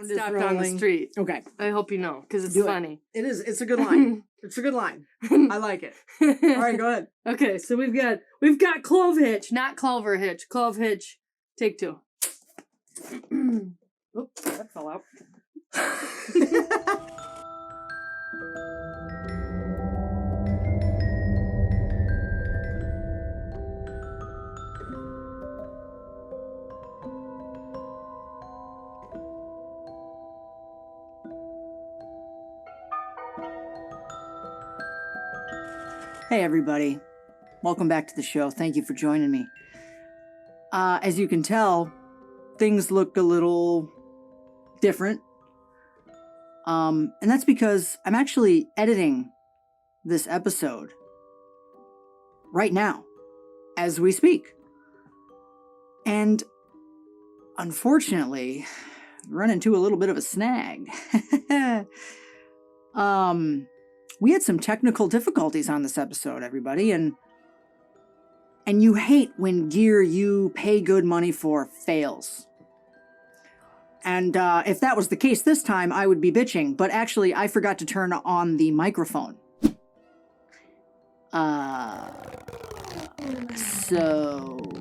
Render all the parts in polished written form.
stopped on the street. Okay. I hope you know, because it's funny. It is. It's a good line. It's a good line. I like it. All right, go ahead. Okay, so we've got Clovehitch, not Cloverhitch. Clovehitch. Take two. Oops, that fell out. Hey everybody, welcome back to the show. Thank you for joining me. As you can tell, things look a little different. And that's because I'm actually editing this episode right now, as we speak. And unfortunately, run into a little bit of a snag. We had some technical difficulties on this episode, everybody, and you hate when gear you pay good money for fails. And if that was the case this time, I would be bitching, but actually I forgot to turn on the microphone. So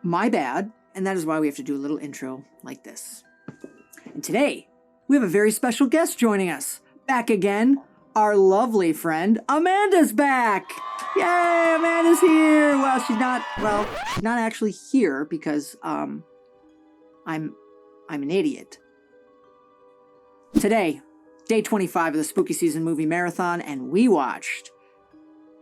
my bad, and that is why we have to do a little intro like this. And today, we have a very special guest joining us. Back again, our lovely friend, Amanda's back! Yay, Amanda's here! Well, she's not actually here because, I'm an idiot. Today, day 25 of the Spooky Season Movie Marathon, and we watched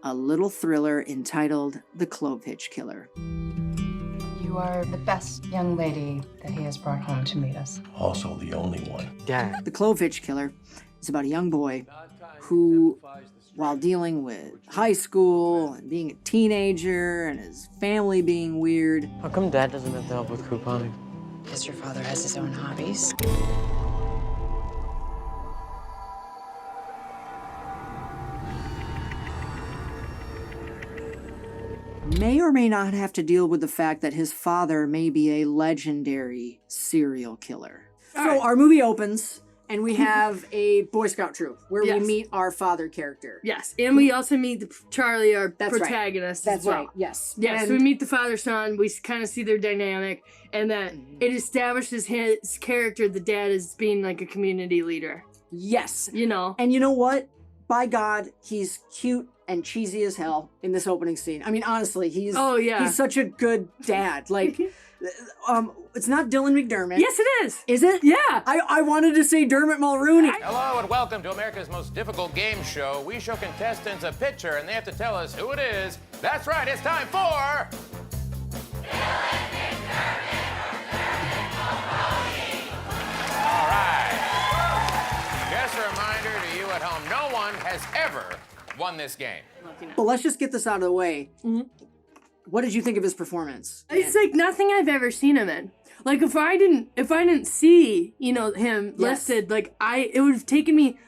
a little thriller entitled The Clovehitch Killer. You are the best young lady that he has brought home to meet us. Also the only one. Dad. The Clovehitch Killer is about a young boy who, while dealing with high school and being a teenager and his family being weird... How come Dad doesn't have to help with couponing? Because your father has his own hobbies. may or may not have to deal with the fact that his father may be a legendary serial killer. So our movie opens, and we have a Boy Scout troop where we meet our father character. Yes, and we also meet Charlie, our That's protagonist. Right. That's right. Yes. Yes. So we meet the father-son. We kind of see their dynamic, and that it establishes his character. The dad as being like a community leader. Yes. You know. And you know what? By God, he's cute and cheesy as hell in this opening scene. I mean, honestly, he's such a good dad. Like, it's not Dylan McDermott. Yes, it is. Is it? Yeah. I wanted to say Dermot Mulroney. Hello and welcome to America's most difficult game show. We show contestants a picture and they have to tell us who it is. That's right, it's time for... Dylan McDermott or Dermot Mulroney. All right. Just a reminder to you at home, no one has ever won this game. But let's just get this out of the way. Mm-hmm. What did you think of his performance? It's like nothing I've ever seen him in. Like if I didn't see, him listed, like it would have taken me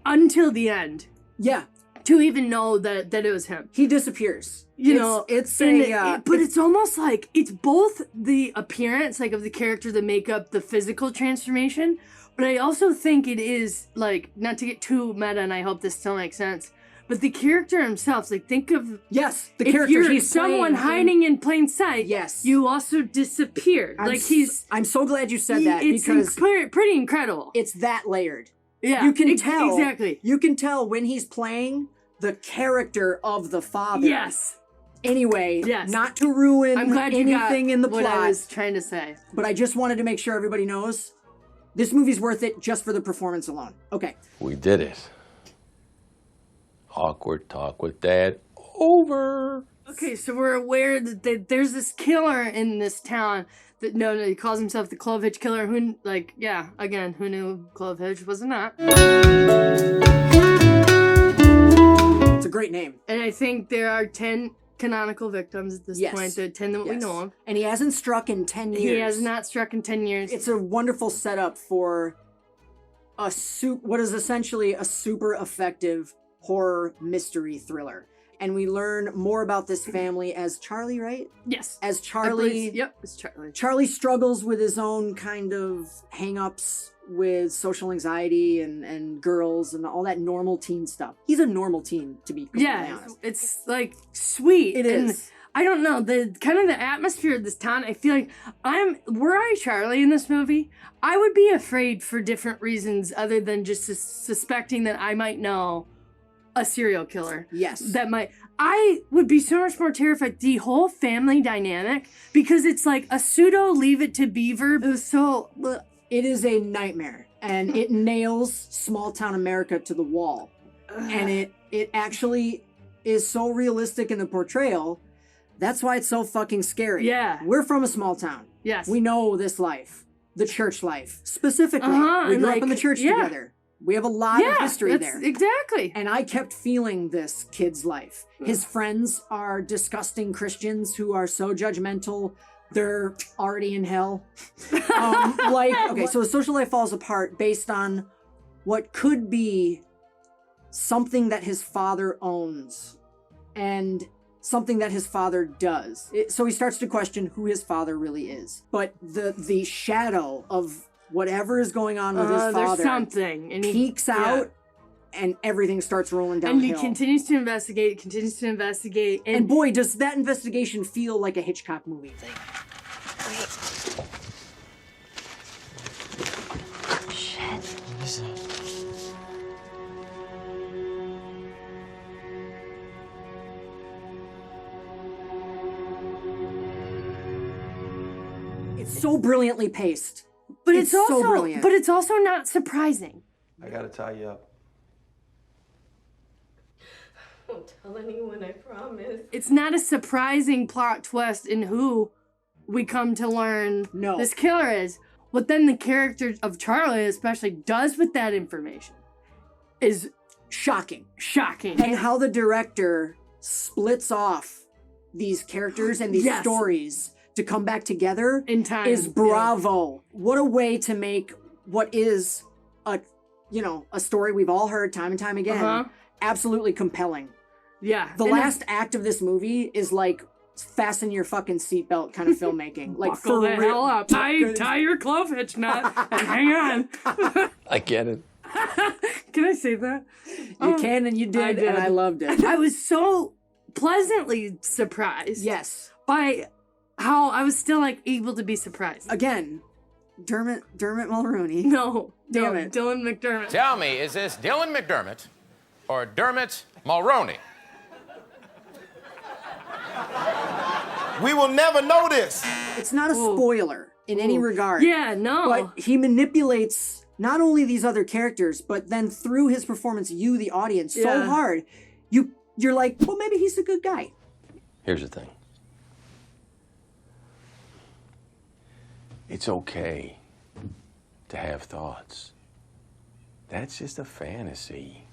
until the end. Yeah. To even know that it was him. He disappears. But it's almost like it's both the appearance, like of the character that make up the physical transformation, but I also think it is like, not to get too meta, and I hope this still makes sense, but the character himself, like think of... Yes, the if character you're he's someone hiding in plain sight, yes, you also disappeared. I'm so glad you said that, because... It's pretty incredible. It's that layered. Yeah, you can tell. Exactly. You can tell when he's playing the character of the father. Yes. Anyway, not to ruin anything in the plot. What I was trying to say. But I just wanted to make sure everybody knows this movie's worth it just for the performance alone. Okay. We did it. Awkward talk with Dad. Over. Okay, so we're aware that there's this killer in this town that he calls himself the Clovehitch Killer. Who knew Clovehitch was not? It's a great name. And I think there are 10 canonical victims at this point. There are 10 that we know of. And he hasn't struck in 10 years. He has not struck in 10 years. It's a wonderful setup for what is essentially a super effective horror mystery thriller. and we learn more about this family as Charlie, right? Yes. As I Charlie. believe- Yep, it's Charlie. Charlie struggles with his own kind of hang-ups with social anxiety and girls and all that normal teen stuff. He's a normal teen, to be completely honest. It's like sweet. It and is. I don't know, the kind of the atmosphere of this town, I feel like were I Charlie in this movie, I would be afraid for different reasons other than just suspecting that I might know a serial killer. Yes. I would be so much more terrified. The whole family dynamic, because it's like a pseudo Leave It to Beaver. It was so... It is a nightmare, and it nails small town America to the wall. And it actually is so realistic in the portrayal. That's why it's so fucking scary. Yeah. We're from a small town. Yes. We know this life, the church life, specifically. Uh-huh, We and grew up like, in the church yeah. together. We have a lot of history that's there. Exactly. And I kept feeling this kid's life. His friends are disgusting Christians who are so judgmental. They're already in hell. Okay, so his social life falls apart based on what could be something that his father owns and something that his father does. So he starts to question who his father really is. But the shadow of whatever is going on with his father there's something. And peeks out, and everything starts rolling downhill. And he continues to investigate, And boy, does that investigation feel like a Hitchcock movie. Shit. What is that? It's so brilliantly paced. But It's it's also so brilliant. but it's also not surprising. I gotta tie you up. Don't tell anyone, I promise. It's not a surprising plot twist in who we come to learn No. this killer is. What then the character of Charlie especially does with that information is Shocking. shocking. And how the director splits off these characters and these Yes. stories to come back together in time is bravo. What a way to make what is a story we've all heard time and time again Uh-huh. absolutely compelling. Yeah. The And last act of this movie is like fasten your fucking seatbelt kind of filmmaking. Like buckle for the real. hell up. Tie your Clovehitch knot and hang on. I get it. Can I say that? You can and you did, and I loved it. I was so pleasantly surprised. Yes. By how I was still like able to be surprised. Again, Dermot Mulroney. No. Damn no, it. Dylan McDermott. Tell me, is this Dylan McDermott or Dermot Mulroney? We will never know this. It's not a spoiler in any regard. Yeah, no. But he manipulates not only these other characters, but then through his performance, you, the audience, so Yeah. hard. You're like, well, maybe he's a good guy. Here's the thing. It's okay to have thoughts. That's just a fantasy.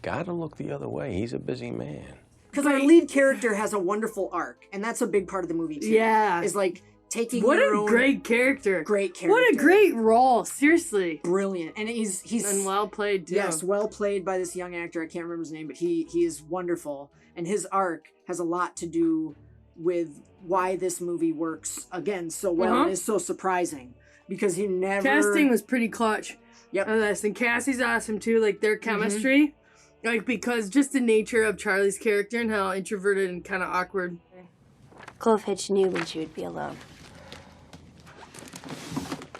Gotta look the other way. He's a busy man. Because our lead character has a wonderful arc, and that's a big part of the movie too. Yeah. Is like taking What your a own great character. great character. What a great role. Seriously. brilliant. And he's And well played too. yes, well played by this young actor. I can't remember his name, but he is wonderful. And his arc has a lot to do with why this movie works again so well and is so surprising. Because he never Casting was pretty clutch. Yep. And Cassie's awesome too. Like their chemistry. Like because just the nature of Charlie's character and how introverted and kind of awkward. Clovehitch knew when she would be alone.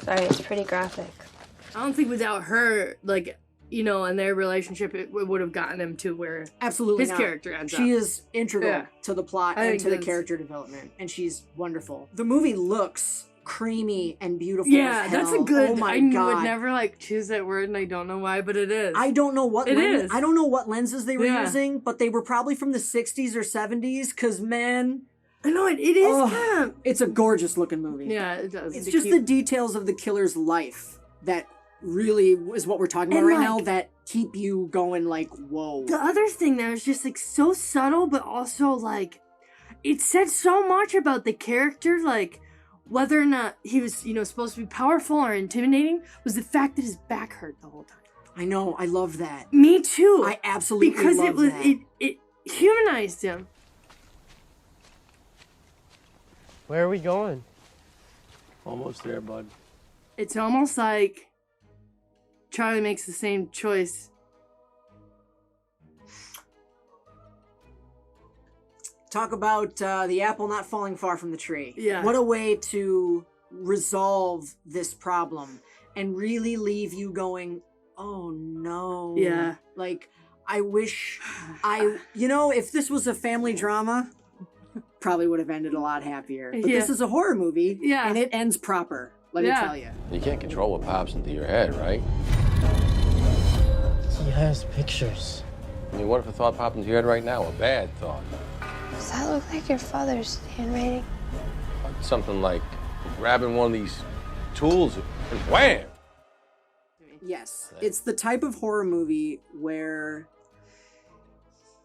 Sorry, it's pretty graphic. I don't think without her, like, you know, and their relationship, it would have gotten him to where absolutely his not. character ends up. She is integral Yeah. to the plot I and think to the that's- character development, and she's wonderful. The movie looks creamy and beautiful. Yeah, as that's hell. a good. Oh my I god! would never like choose that word, and I don't know why, but it is. I don't know what It is. I don't know what lenses they were Yeah. using, but they were probably from the 60s or 70s. Cause man, I know it is Oh, kind of. it's a gorgeous looking movie. Yeah, it does. It's To just keep- the details of the killer's life that really is what we're talking about And, right like- now that keep you going like, whoa. The other thing that was just like so subtle, but also like it said so much about the character, like whether or not he was, you know, supposed to be powerful or intimidating, was the fact that his back hurt the whole time. I know, I love that. Me too. I absolutely because love it was that. it humanized him. Where are we going? Almost there, bud. It's almost like Charlie makes the same choice. Talk about the apple not falling far from the tree. Yeah. What a way to resolve this problem and really leave you going, oh no. Yeah. Like, I wish if this was a family drama, probably would have ended a lot happier. But this is a horror movie, and it ends proper, let me tell you. You can't control what pops into your head, right? He has pictures. I mean, what if a thought popped into your head right now? A bad thought. Does that look like your father's handwriting? Something like grabbing one of these tools and wham! Yes. It's the type of horror movie where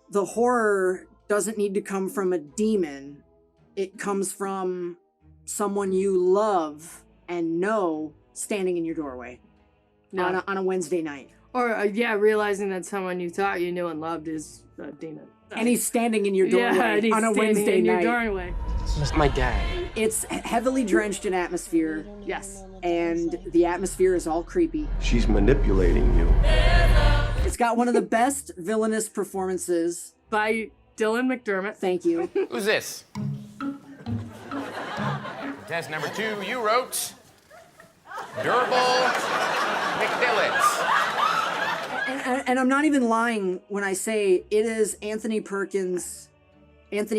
the horror doesn't need to come from a demon. It comes from someone you love and know standing in your doorway on a Wednesday night. Or, realizing that someone you thought you knew and loved is a demon. And he's standing in your doorway on a Wednesday in night. your doorway. It's my dad. It's heavily drenched in atmosphere, Yes. and the atmosphere is all creepy. She's manipulating you. It's got one of the best villainous performances. By Dylan McDermott. Thank you. Who's this? Test number 2, you wrote Dermot McDermott. And I'm not even lying when I say it is Anthony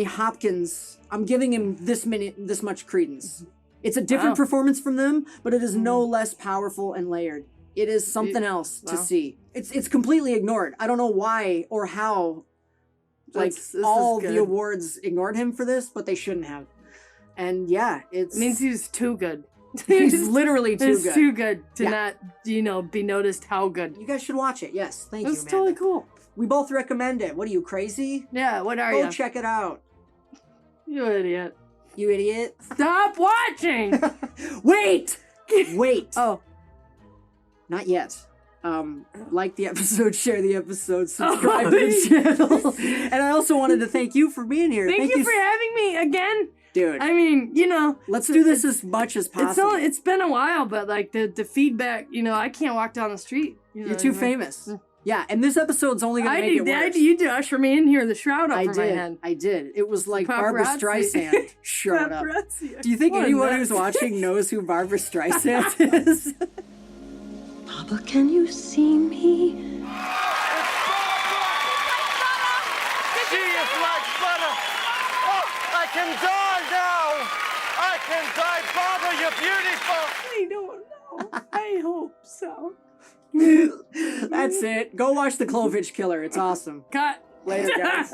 Hopkins. I'm giving him this much credence. It's a different performance from them, but it is no less powerful and layered. It is something else to see. It's completely ignored. I don't know why or how. Like all the awards ignored him for this, but they shouldn't have. And it means he's too good. He's literally too It's good. too good to not, be noticed how good. You guys should watch it. Yes, thank you, It's Amanda. totally cool. We both recommend it. What are you, crazy? Yeah, what are Go you? check it out. You idiot. You idiot. Stop watching! Wait! Wait. Oh. Not yet. Like the episode, share the episode, subscribe to the channel. And I also wanted to thank you for being here. Thank you for having me again. Dude. I mean, let's do this as much as possible. It's been a while, but like the feedback, I can't walk down the street. You're too famous. Yeah, and this do only going to make it worse. You did usher me in here, the shroud up for my head. I did. It was like Barbara Paparazzi. Streisand showed up. Paparazzi. Do you think What anyone nuts. who's watching knows who Barbara Streisand is? Papa, can you see me? She is like butter. Oh, I can die now. I can die, Barbara. You're beautiful. I don't know. I hope so. That's it. Go watch the Clovehitch Killer. It's awesome. Cut. Later, guys.